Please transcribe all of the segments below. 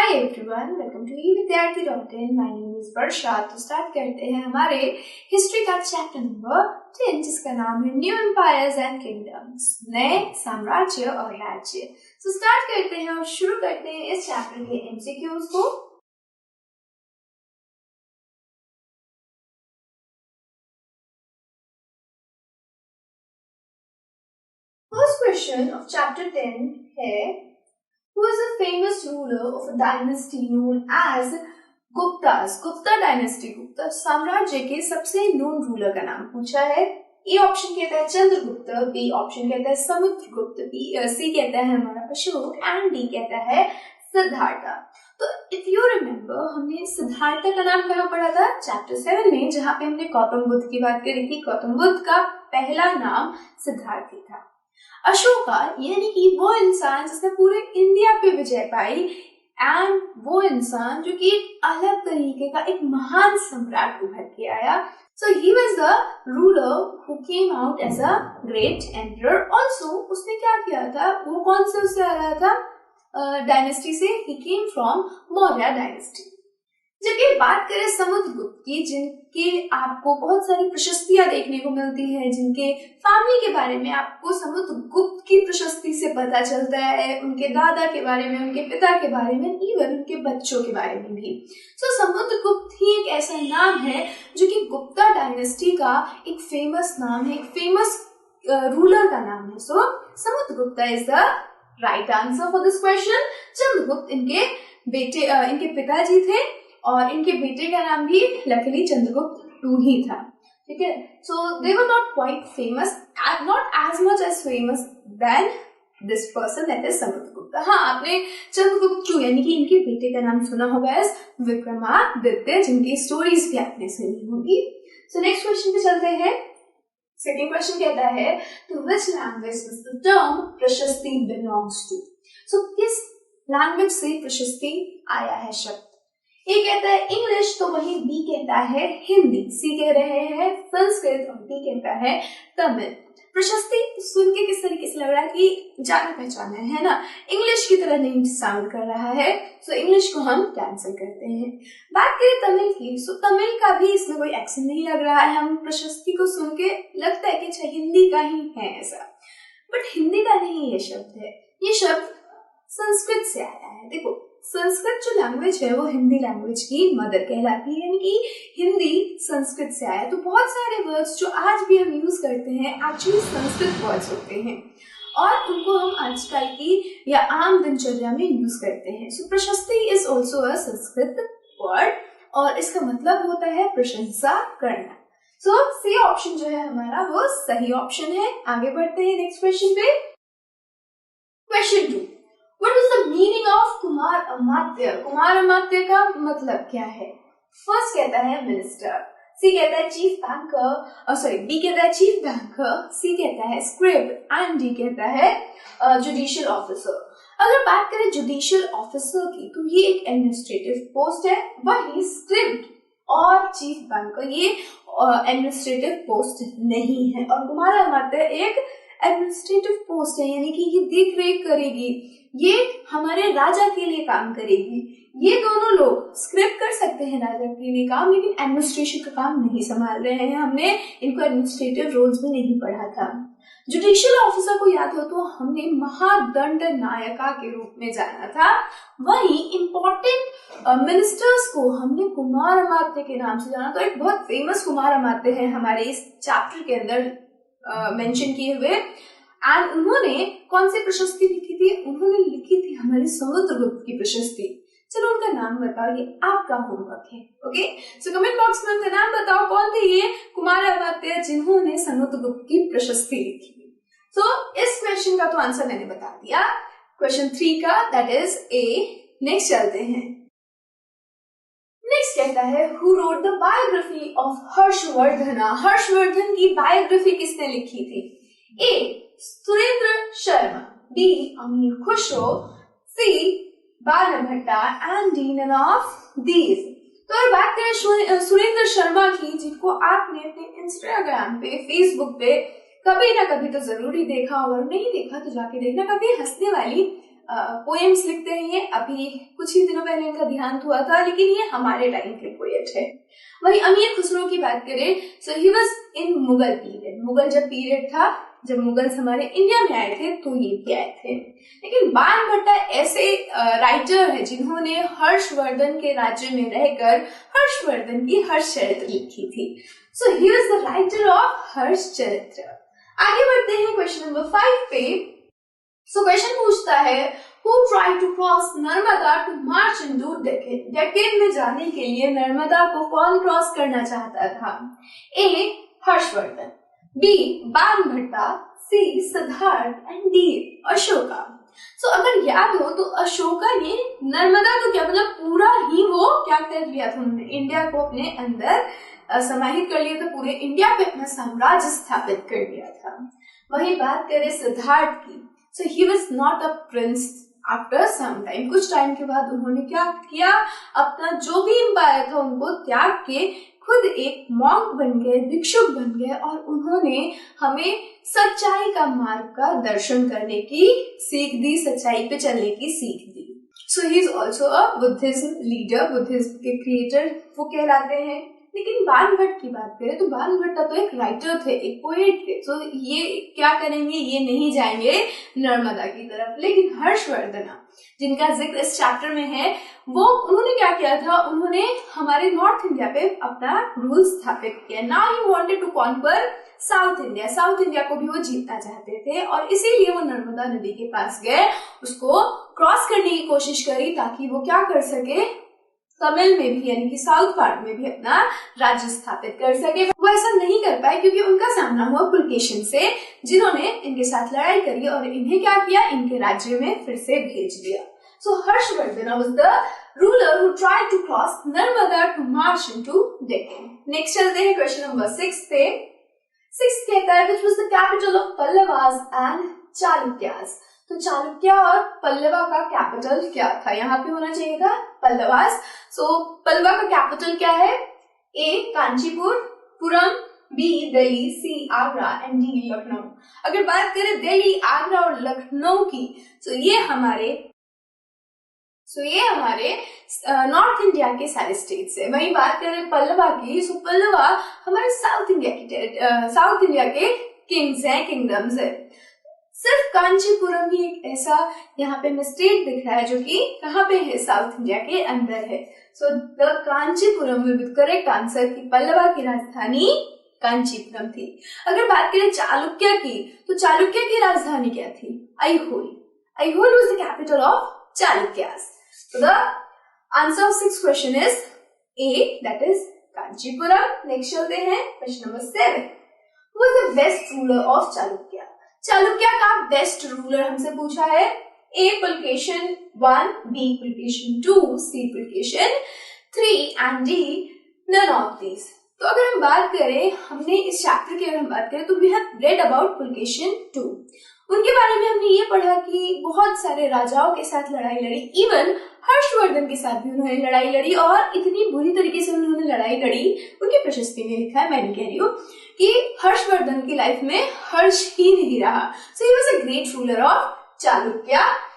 Hi everyone, welcome to evidyarthi.in. My name is Varsha. तो start करते हैं हमारे हिस्ट्री का चैप्टर नंबर 10 जिसका नाम है न्यू एम्पायर्स एंड किंगडम्स, नए साम्राज्य और राज्य। तो स्टार्ट करते हैं और शुरू करते हैं इस चैप्टर के एमसीक्यूज को। फर्स्ट क्वेश्चन ऑफ चैप्टर 10 है Who is a famous ruler of a dynasty known as Guptas? Gupta dynasty, Gupta साम्राज्य के सबसे नोन रूलर का नाम पूछा है। ए ऑप्शन कहता है चंद्रगुप्त, बी ऑप्शन कहता है समुद्रगुप्त, सी कहता है हमारा अशोक एंड डी कहता है सिद्धार्था। तो इफ यू रिमेम्बर हमने सिद्धार्था का नाम कहाँ पढ़ा था? चैप्टर 7 में, जहाँ पे हमने गौतम बुद्ध की बात करी थी। गौतम बुद्ध का पहला नाम सिद्धार्थी था। अशोका यानी कि वो इंसान जिसने पूरे इंडिया पे विजय पाई एंड वो इंसान जो कि एक अलग तरीके का एक महान सम्राट उभर के आया। So he was the ruler who came out as a great emperor. Also उसने क्या किया था, वो कौन से उससे आ रहा था? डायनेस्टी से। ही केम फ्रॉम मौर्य डायनेस्टी। जब ये बात करें समुद्रगुप्त की, जिनके आपको बहुत सारी प्रशस्तियां देखने को मिलती है, जिनके फैमिली के बारे में आपको समुद्रगुप्त की प्रशस्ति से पता चलता है, उनके दादा के बारे में, उनके पिता के बारे में, इवन उनके बच्चों के बारे में भी। सो समुद्रगुप्त ही एक ऐसा नाम है जो कि गुप्ता डायनेस्टी का एक फेमस नाम है, एक फेमस रूलर का नाम है। So Samudragupta is the right answer for this question. Chandragupta इनके बेटे, इनके पिताजी थे और इनके बेटे का नाम भी लकीली चंद्रगुप्त II ही था। ठीक है, so they were not quite famous, not as much as famous then this person that is Samudragupta. हाँ, आपने चंद्रगुप्त II यानी कि इनके बेटे का नाम सुना होगा एज विक्रमादित्य, जिनकी स्टोरीज भी आपने सुनी होगी। सो नेक्स्ट क्वेश्चन पे चलते हैं। सेकेंड क्वेश्चन कहता है to which language does the term prashasti belongs to. So किस लैंग्वेज से प्रशस्ति आया है शब्द? ए कहता है इंग्लिश, तो वही बी कहता है हिंदी, सी कह रहे हैं संस्कृत और डी कहता है तमिल। प्रशस्ति सुन के किस तरीके से लग रहा है कि जाना पहचाना है ना, इंग्लिश की तरह नहीं साउंड कर रहा है। सो इंग्लिश को हम कैंसिल करते हैं। बात करें तमिल की, सो तमिल का भी इसमें कोई एक्सेंट नहीं लग रहा है। हम प्रशस्ति को सुन के लगता है कि अच्छा हिंदी का ही है ऐसा, बट हिंदी का नहीं ये शब्द है। ये शब्द संस्कृत से आया है। देखो, संस्कृत जो लैंग्वेज है वो हिंदी लैंग्वेज की मदर कहलाती है, यानी कि हिंदी संस्कृत से आया। तो बहुत सारे वर्ड्स जो आज भी हम यूज करते हैं एक्चुअली संस्कृत वर्ड्स होते हैं और उनको हम आजकल की या आम दिनचर्या में यूज करते हैं। सो प्रशस्ति is also a Sanskrit word और इसका मतलब होता है प्रशंसा करना। सो सी ऑप्शन जो है हमारा वो सही ऑप्शन है। आगे बढ़ते हैं नेक्स्ट क्वेश्चन पे। Question 2, What is the meaning of Kumar Amatya? Kumar Amatya का मतलब क्या है? फर्स्ट कहता है मिनिस्टर, सी कहता है चीफ बैंकर, बी कहता है चीफ बैंकर, सी कहता है स्क्रिब एंड डी कहता है जुडिशियल ऑफिसर। अगर बात करें जुडिशियल ऑफिसर की, तो ये एक एडमिनिस्ट्रेटिव पोस्ट है, वही स्क्रिब और चीफ बैंकर ये एडमिनिस्ट्रेटिव पोस्ट नहीं है। और कुमार अमात्य एक एडमिनिस्ट्रेटिव पोस्ट है, यानी कि ये देख रेख करेगी, ये हमारे राजा के लिए काम करेगी। ये दोनों लोग स्क्रिप्ट कर सकते हैं राजा के लिए काम, लेकिन एडमिनिस्ट्रेशन का काम नहीं संभाल रहे हैं। हमने इनको एडमिनिस्ट्रेटिव रोल्स में नहीं पढ़ा था। जुडिशियल ऑफिसर को याद हो तो हमने महादंड नायका के रूप में जाना था, वही इंपॉर्टेंट मिनिस्टर्स को हमने कुमार अमात्य के नाम से जाना। तो एक बहुत फेमस कुमार अमात्य है हमारे इस चैप्टर के अंदर मेंशन किए हुए। एंड उन्होंने कौन सी प्रशस्ति लिखी थी? उन्होंने लिखी थी हमारी समुद्रगुप्त की प्रशस्ति। चलो उनका नाम बताओ, ये आपका होमवर्क है। ओके, सो कमेंट बॉक्स में उनका नाम बताओ, कौन थे ये कुमार अमात्य जिन्होंने समुद्रगुप्त की प्रशस्ति लिखी। सो इस क्वेश्चन का तो आंसर मैंने बता दिया, क्वेश्चन 3 का, दैट इज ए। नेक्स्ट चलते हैं। नेक्स्ट कहता है who wrote the biography of Harshvardhan. Harshvardhan की बायोग्राफी किसने लिखी थी? ए Surendra Sharma, B Amir Khusro, C Banabhatta and D none of these. तो अगर बात करें सुरेंद्र शर्मा की, जिनको आपने अपने इंस्टाग्राम पे, फेसबुक पे कभी ना कभी तो जरूर ही देखा होगा, नहीं देखा तो जाके देखना। काफी हंसने वाली पोएम्स लिखते हैं। ये अभी कुछ ही दिनों पहले इनका देहांत हुआ था, लेकिन ये हमारे टाइम के पोएट है। वही अमीर खुसरो की बात करें, so he was in Mughal period. Mughal जब पीरियड था, जब मुगल्स हमारे इंडिया में आए थे, तो ये भी आए थे। लेकिन बाण भट्टा ऐसे राइटर है जिन्होंने हर्षवर्धन के राज्य में रहकर हर्षवर्धन की हर्ष चरित्र लिखी थी। So he was the writer of Harsh Charitra. आगे बढ़ते हैं क्वेश्चन नंबर 5 पे। सो क्वेश्चन पूछता है, Who tried to cross Narmada to march into Deccan? Deccan में जाने के लिए नर्मदा को कौन क्रॉस करना चाहता था? ए हर्षवर्धन, बी बाण भट्टा, सी सिद्धार्थ एंड डी अशोका। सो अगर याद हो तो अशोका ने नर्मदा को क्या मतलब पूरा ही वो क्या कर लिया था, उन्होंने इंडिया को अपने अंदर समाहित कर लिया था, पूरे इंडिया पे अपना साम्राज्य स्थापित कर लिया था। वही बात करें सिद्धार्थ की, so he was not a prince after some time. कुछ टाइम के बाद उन्होंने क्या किया, अपना जो भी एम्पायर था उनको त्याग के खुद एक मॉन्क बन गए, भिक्षुक बन गए, और उन्होंने हमें सच्चाई का मार्ग का दर्शन करने की सीख दी, सच्चाई पे चलने की सीख दी। So he is also a Buddhism leader, Buddhism के क्रिएटर वो कहलाते हैं। लेकिन बाण भट्ट की बात करें तो बाण भट्टा तो एक राइटर थे, एक पोएट थे, तो ये क्या करेंगे, ये नहीं जाएंगे नर्मदा की तरफ। लेकिन हर्षवर्धन जिनका जिक्र इस चैप्टर में है, वो उन्होंने क्या किया था, उन्होंने हमारे नॉर्थ इंडिया पे अपना रूल स्थापित किया। Now he wanted to conquer South India, South India को भी वो जीतना चाहते थे, और इसीलिए वो नर्मदा नदी के पास गए, उसको क्रॉस करने की कोशिश करी ताकि वो क्या कर सके, तमिल में भी यानी कि साउथ पार्ट में भी अपना राज्य स्थापित कर सके। वो ऐसा नहीं कर पाए क्योंकि उनका सामना हुआ पुलकेशिन से, जिन्होंने इनके साथ लड़ाई करी और इन्हें क्या किया, इनके राज्य में फिर से भेज दिया। So Harshavardhan was the ruler who tried to cross Narmada to march into Deccan. Next चलते हैं क्वेश्चन नंबर 6 पे। 6 कहता है which was the capital of Pallavas and Chalukyas. तो चालुक्य और पल्लवा का कैपिटल क्या था, यहाँ पे होना चाहिए था पल्लवास। सो पल्लवा का कैपिटल क्या है, A Kanchipuram, B Delhi, C Agra and D Lucknow. अगर बात करें दिल्ली, आगरा और लखनऊ की, तो ये हमारे नॉर्थ इंडिया के सारे स्टेट्स है। वही बात करें पल्लवा की, सो पल्लवा हमारे साउथ इंडिया के किंग्स हैं, किंगडम्स है। सिर्फ कांचीपुरम ही एक ऐसा यहाँ पे मिस्टेक दिख रहा है जो कि कहाँ पे है, साउथ इंडिया के अंदर है। So the Kanchipuram will be correct answer की पल्लवा की राजधानी कांचीपुरम थी। अगर बात करें चालुक्य की, तो चालुक्य की राजधानी क्या थी, Aihole. Aihole was the capital of Chalukyas. So the answer of 6th question is A, that is Kanchipuram. Next चलते हैं question number 7. Who was the best ruler of Chalukya? Chalukya का बेस्ट रूलर हमसे पूछा है। A Pulakeshin 1, B Pulakeshin 2, C Pulakeshin 3 and D none of these. तो अगर हम बात करें, हमने इस चैप्टर की अगर हम बात करें तो we have read about Pulakeshin 2। उनके बारे में हमने ये पढ़ा कि बहुत सारे राजाओं के साथ लड़ाई लड़ी, इवन हर्षवर्धन के साथ भी उन्होंने लड़ाई लड़ी, और इतनी बुरी तरीके से उन्होंने लड़ाई लड़ी, उनकी प्रशस्ति में लिखा है, मैं नहीं कह रही हूँ, कि हर्षवर्धन की लाइफ में हर्ष ही नहीं रहा। So he was a great ruler of Chalukya.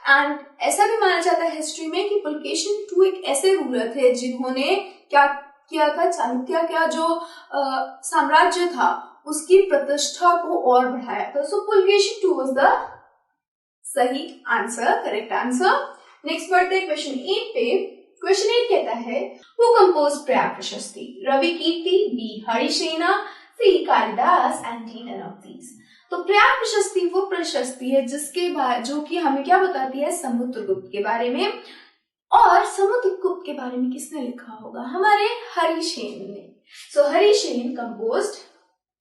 And ऐसा भी माना जाता है हिस्ट्री में कि पुलकेशिन 2 एक ऐसे रूलर थे जिन्होंने क्या किया था, चालुक्य का जो साम्राज्य था उसकी प्रतिष्ठा को और बढ़ाया था। सो पुलकेशिन 2 वाज द सही आंसर, करेक्ट आंसर। नेक्स्ट बढ़ते हैं क्वेश्चन 8 पे। क्वेश्चन 8 कहता है who composed Prayag Prashasti, Ravi Kirti, B Harisena, C Kalidas and D none of these. तो प्रयाग प्रशस्ति वो प्रशस्ति है जिसके जो कि हमें क्या बताती है, समुद्रगुप्त के बारे में। और समुद्रगुप्त के बारे में किसने लिखा होगा, हमारे हरिसेन ने। सो हरिसेन कंपोज्ड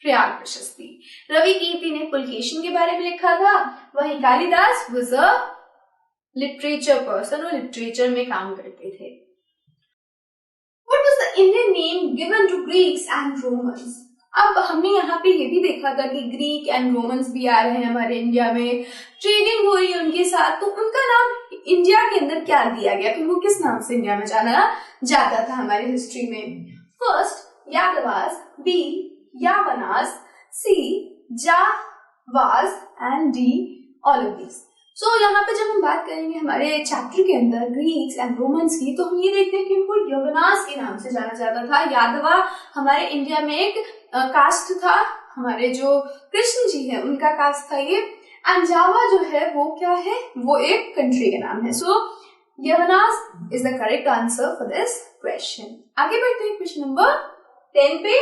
प्रयाग प्रशस्ति। रवि कीर्ति ने पुलकेशिन के बारे में लिखा था, वही Kalidas was a literature person, वो लिटरेचर में काम करते थे। What was the Indian name given to Greeks and Romans? अब हमने यहाँ पे ये भी देखा था कि ग्रीक एंड रोमन्स भी आ रहे हैं हमारे इंडिया में, ट्रेडिंग हो रही है उनके साथ, तो उनका नाम इंडिया के अंदर क्या दिया गया, तो वो किस नाम से इंडिया में जाना जाता था हमारी हिस्ट्री में। First Yadavas, B Yavanas, C Javas and D all of this. So यहाँ पे जब हम बात करेंगे हमारे चैप्टर के अंदर ग्रीक्स एंड रोमन्स की, तो हम ये देखते हैं कि उनको यवनास के नाम से जाना जाता था। यादवा हमारे इंडिया में एक कास्ट था, हमारे जो कृष्ण जी है उनका कास्ट था ये। एंड जावा जो है वो क्या है, वो एक कंट्री का नाम है। So Yavanas is the correct answer for this question. आगे बढ़ते हैं क्वेश्चन नंबर 10 पे।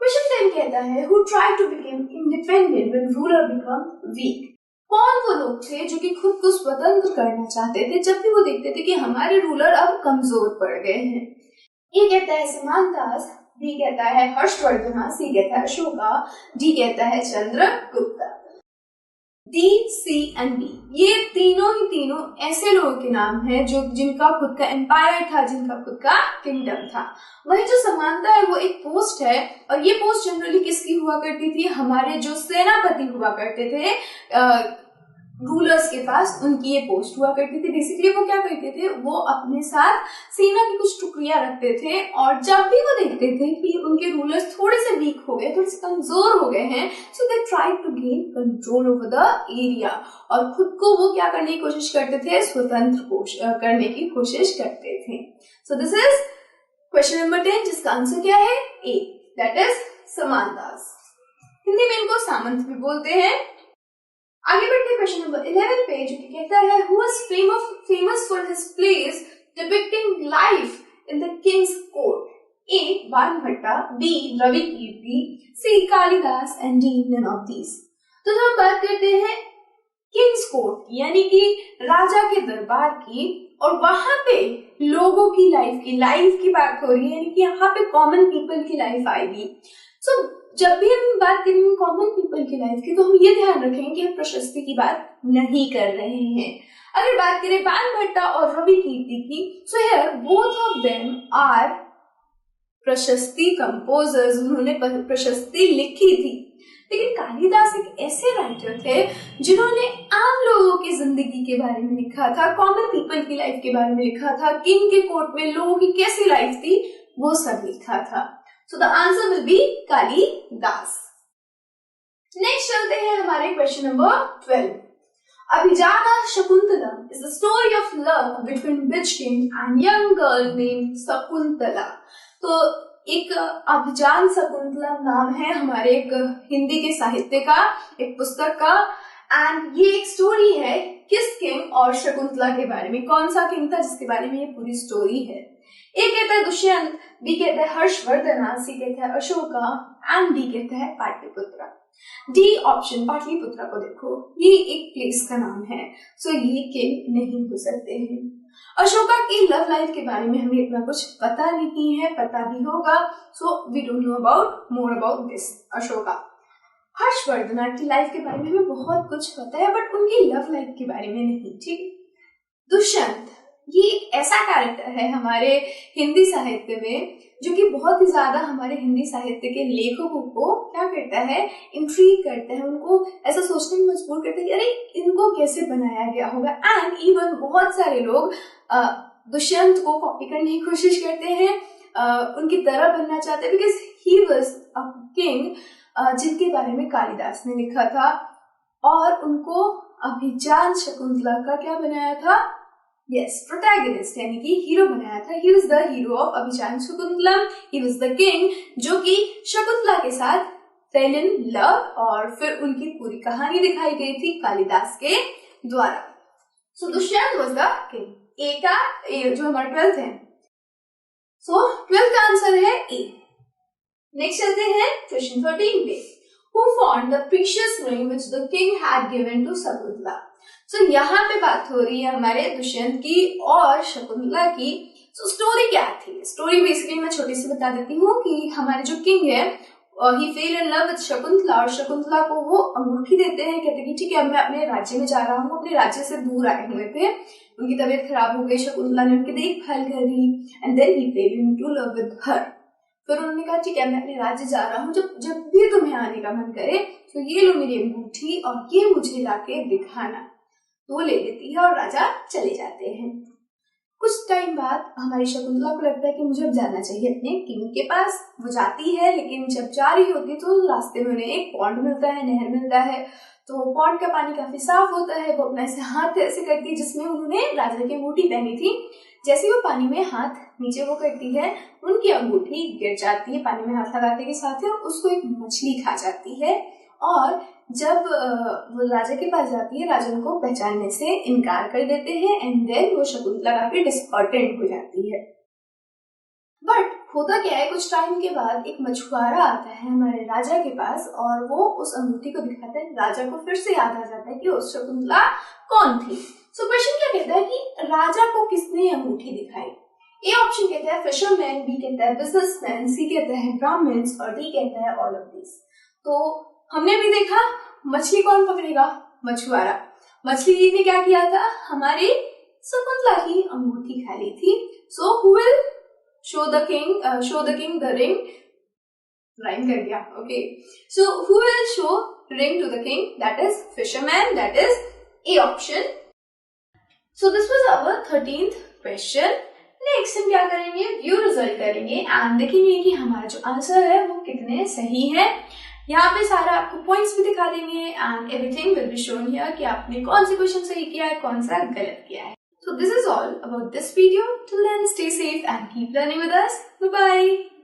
क्वेश्चन 10 कहता है who try to become independent when ruler become weak. कौन वो लोग थे जो कि खुद को स्वतंत्र करना चाहते थे जब भी वो देखते थे कि हमारे रूलर अब कमजोर पड़ गए हैं। ए कहता है समानदास, बी कहता है हर्षवर्धन, सी कहता है अशोका, डी कहता है Chandragupta. D, C and D ये तीनों ही तीनों ऐसे लोगों के नाम हैं जो जिनका खुद का एम्पायर था, जिनका खुद का किंगडम था। वही जो समानता है वो एक पोस्ट है, और ये पोस्ट जनरली किसकी हुआ करती थी, हमारे जो सेनापति हुआ करते थे रूलर्स के पास, उनकी ये पोस्ट हुआ करती थी। बेसिकली वो क्या करते थे, वो अपने साथ सेना की कुछ टुकड़ियां रखते थे, और जब भी वो देखते थे कि उनके रूलर्स थोड़े से वीक हो गए, थोड़े से कमजोर हो गए हैं, so they try to gain control over the area, और खुद को वो क्या करने की कोशिश करते थे, स्वतंत्र करने की कोशिश करते थे। So this is question number 10 जिसका आंसर क्या है, ए, दैट इज समानदास। हिंदी में इनको सामंत भी बोलते हैं। आगे बढ़ते क्वेश्चन नंबर 11 पे, जो कि कहता है who is famous for his plays depicting life in the king's court. A Banabhatta, B Ravi Kirti, C Kalidas and D none of these. तो जब हम बात करते हैं किंग्स कोर्ट यानी कि राजा के दरबार की, और वहां पे लोगों की लाइफ की बात हो रही है, यानी कि यहाँ पे कॉमन पीपल की लाइफ आएगी। सो जब भी हम बात करेंगे कॉमन पीपल की लाइफ की, तो हम ये ध्यान रखेंगे कि हम प्रशस्ति की बात नहीं कर रहे हैं। अगर बात करें बाणभट्टा और रवि कीर्ति की, so here both of them are prashasti composers, उन्होंने प्रशस्ति लिखी थी। लेकिन कालिदास एक ऐसे राइटर थे जिन्होंने आम लोगों की जिंदगी के बारे में लिखा था, कॉमन पीपल की लाइफ के बारे में लिखा था, किंग के कोर्ट में लोगों की कैसी लाइफ थी वो सब लिखा था। So the answer will be Kalidas. Next चलते हैं हमारे question number 12। Abhijnana Shakuntalam is the story of love between witch king and young girl named Shakuntala. तो एक अभिजान शकुंतलम नाम है हमारे एक हिंदी के साहित्य का, एक पुस्तक का, एंड ये एक स्टोरी है किस किंग और शकुंतला के बारे में। कौन सा किंग था जिसके बारे में ये पूरी स्टोरी है। ए कहता है दुष्यंत, बी कहता है हर्षवर्धन, सी कहता है अशोका एंड डी कहता है पाटलिपुत्र। डी ऑप्शन पाटलिपुत्र को देखो, ये एक प्लेस का नाम है, सो ये किंग नहीं हो सकते हैं। अशोका की लव लाइफ के बारे में हमें इतना कुछ पता नहीं है, पता भी होगा, so we don't know about more about this Ashoka. Harshavardhan की लाइफ के बारे में हमें बहुत कुछ पता है, बट उनकी लव लाइफ के बारे में नहीं। ठीक। दुष्यंत ये एक ऐसा कैरेक्टर है हमारे हिंदी साहित्य में जो कि बहुत ही ज्यादा हमारे हिंदी साहित्य के लेखकों को क्या करता है, इंट्रीग करता है, उनको ऐसा सोचने में मजबूर करता है कि अरे इनको कैसे बनाया गया होगा। एंड इवन बहुत सारे लोग दुष्यंत को कॉपी करने की कोशिश करते हैं, उनकी तरह बनना चाहते हैं, because he was a king जिनके बारे में कालिदास ने लिखा था, और उनको अभिजान शकुंतला का क्या बनाया था, यस प्रोटैगनिस्ट यानी कि हीरो बनाया था। He was the hero of Abhijnana Shakuntalam, he was the king जो कि शकुंतला के साथ फेल इन लव, और फिर उनकी पूरी कहानी दिखाई गई थी कालिदास के द्वारा। सो दुष्यंत वाज द किंग। ए का जो हमारा 12th है, सो 12th का आंसर है ए। नेक्स्ट चलते हैं क्वेश्चन 13 पे। Who found the precious ring which the king had given to Shakuntala. सो यहाँ पे बात हो रही है हमारे दुष्यंत की और शकुंतला की। सो स्टोरी क्या थी, स्टोरी बेसिकली मैं छोटी सी बता देती हूँ कि हमारे जो किंग है he fell in love with Shakuntala, और शकुंतला को वो अंगूठी देते हैं, कहते हैं कि ठीक है मैं अपने राज्य में जा रहा हूँ। अपने राज्य से दूर आए हुए थे, उनकी तबीयत खराब हो गई, शकुंतला ने उनकी देखभाल करी, and then he fell into love with her. फिर उन्होंने कहा ठीक है मैं अपने राज्य जा रहा हूँ, जब भी तुम्हें आने का मन करे तो ये लो मेरी अंगूठी और ये मुझे लाके दिखाना। तो वो ले लेती है और राजा चले जाते हैं। कुछ टाइम बाद हमारी शकुंतला को लगता है कि मुझे अब जाना चाहिए अपने किंग के पास। वो जाती है, लेकिन जब जा रही होती तो रास्ते में उन्हें एक पॉन्ड मिलता है, नहर मिलता है। तो पॉन्ड का पानी काफी साफ होता है। वो अपना ऐसे हाथ ऐसे करती है जिसमें उन्होंने राजा की अंगूठी पहनी थी। जैसे वो पानी में हाथ नीचे वो करती है, उनकी अंगूठी गिर जाती है पानी में हाथ लगाते के साथ ही, उसको एक मछली खा जाती है। और जब वो राजा के पास जाती है, राजा उनको पहचानने से इनकार कर देते हैं एंड देन वो शकुंतला काफी डिसऑर्डेंड हो जाती है। बट होता क्या है, कुछ टाइम के बाद एक मछुआरा आता है हमारे राजा के पास और वो उस अंगूठी को दिखाता है। राजा को फिर से याद आ जाता है कि उस शकुंतला कौन थी। सो क्वेश्चन क्या कहता है कि राजा को किसने अंगूठी दिखाई। ए ऑप्शन कहता है फिशरमैन, बी कहता है बिजनेसमैन, सी कहता है ब्राह्मण्स और डी कहता है ऑल ऑफ दिस। तो हमने भी देखा मछली कौन पकड़ेगा, मछुआरा। मछली ने क्या किया था, हमारी शकुंतला की अंगूठी खा ली थी। So who will show the king the ring, rhyme कर दिया, okay. So who will show ring to the king? That is fisherman, that is A option. So this was our 13th question. Next हम क्या करेंगे, view result करेंगे and देखेंगे कि हमारा जो आंसर है वो कितने सही है। यहाँ पे सारा आपको पॉइंट्स भी दिखा देंगे and everything will be shown here कि आपने कौन से क्वेश्चन सही किया है, कौन सा गलत किया है। So this is all about this video. Till then, stay safe and keep learning with us. Bye-bye.